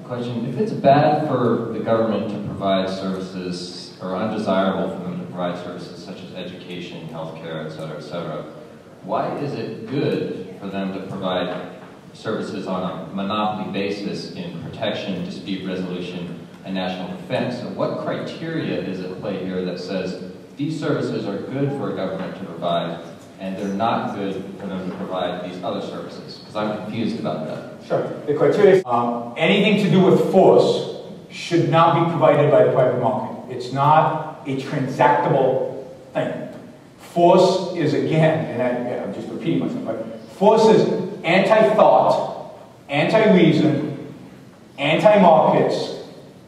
question. If it's bad for the government to provide services, or undesirable for them to provide services such as education, healthcare, etc., why is it good for them to provide services on a monopoly basis in protection, dispute resolution, and national defense? So what criteria is at play here that says these services are good for a government to provide and they're not good for them to provide these other services? Because I'm confused about that. Sure. The criteria is anything to do with force should not be provided by the private market. It's not a transactable thing. Force is, again, and I'm just repeating myself, but force is anti-thought, anti-reason, anti-markets,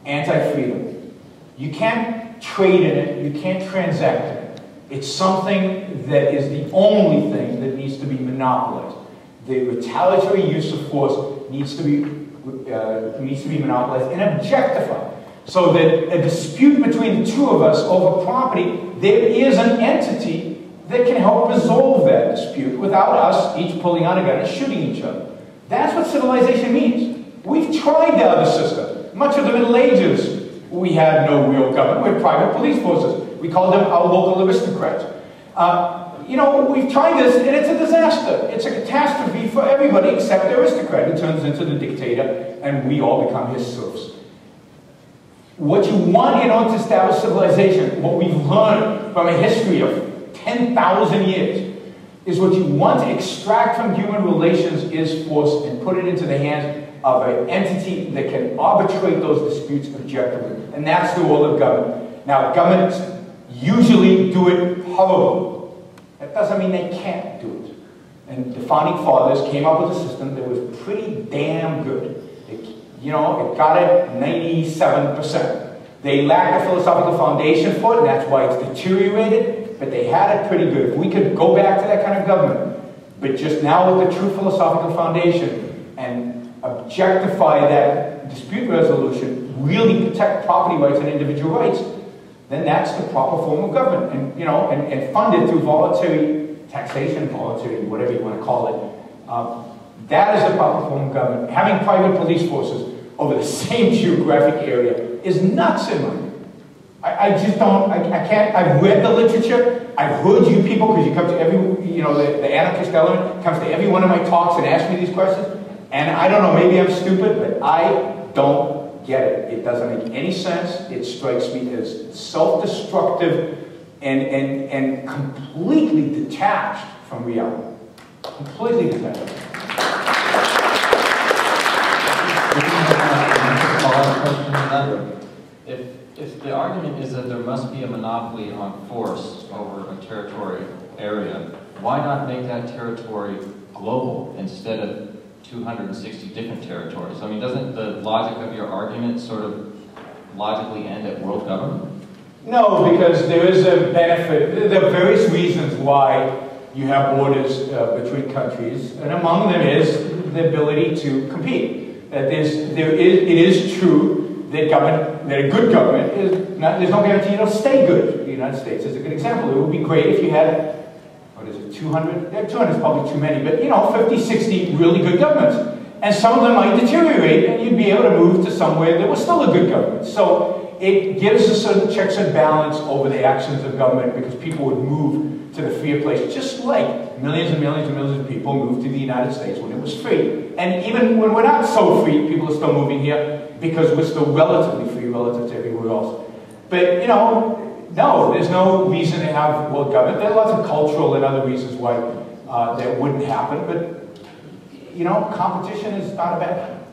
anti-freedom. You can't trade in it, you can't transact in it. It's something that is the only thing that needs to be monopolized. The retaliatory use of force needs to be monopolized and objectified, so that a dispute between the two of us over property, there is an entity that can help resolve that dispute without us each pulling out a gun and shooting each other. That's what civilization means. We've tried the other system. Much of the Middle Ages, we had no real government. We had private police forces. We called them our local aristocrats. You know, we've tried this, and it's a disaster. It's a catastrophe for everybody except the aristocrat, who turns into the dictator, and we all become his serfs. What you want in order to establish civilization, what we've learned from a history of 10,000 years, is what you want to extract from human relations is force and put it into the hands of an entity that can arbitrate those disputes objectively. And that's the role of government. Now, governments usually do it horribly. That doesn't mean they can't do it. And the founding fathers came up with a system that was pretty damn good. It got it 97%. They lacked a philosophical foundation for it, and that's why it's deteriorated, but they had it pretty good. If we could go back to that kind of government, but just now with the true philosophical foundation, and objectify that dispute resolution, really protect property rights and individual rights, then that's the proper form of government. And, and fund it through voluntary taxation, voluntary, whatever you want to call it. That is the proper form of government. Having private police forces over the same geographic area is nuts in my view. I just don't, I can't, I've read the literature, I've heard you people, because you come to every, the anarchist element comes to every one of my talks and asks me these questions, and I don't know, maybe I'm stupid, but I don't get it. It doesn't make any sense. It strikes me as self-destructive and completely detached from reality. Completely detached. If the argument is that there must be a monopoly on force over a territorial area, why not make that territory global instead of 260 different territories? I mean, doesn't the logic of your argument sort of logically end at world government? No, because there is a benefit. There are various reasons why you have borders between countries, and among them is the ability to compete. It is true that a good government is not, there's no guarantee it'll stay good. The United States is a good example. It would be great if you had, 200? 200 is probably too many, but 50, 60 really good governments. And some of them might deteriorate, and you'd be able to move to somewhere that was still a good government. So it gives a certain checks and balance over the actions of government, because people would move to the freer place, just like millions and millions and millions of people moved to the United States when it was free. And even when we're not so free, people are still moving here because we're still relatively free relative to everywhere else. But, no, there's no reason to have world government. There are lots of cultural and other reasons why that wouldn't happen, but, competition is not a bad thing.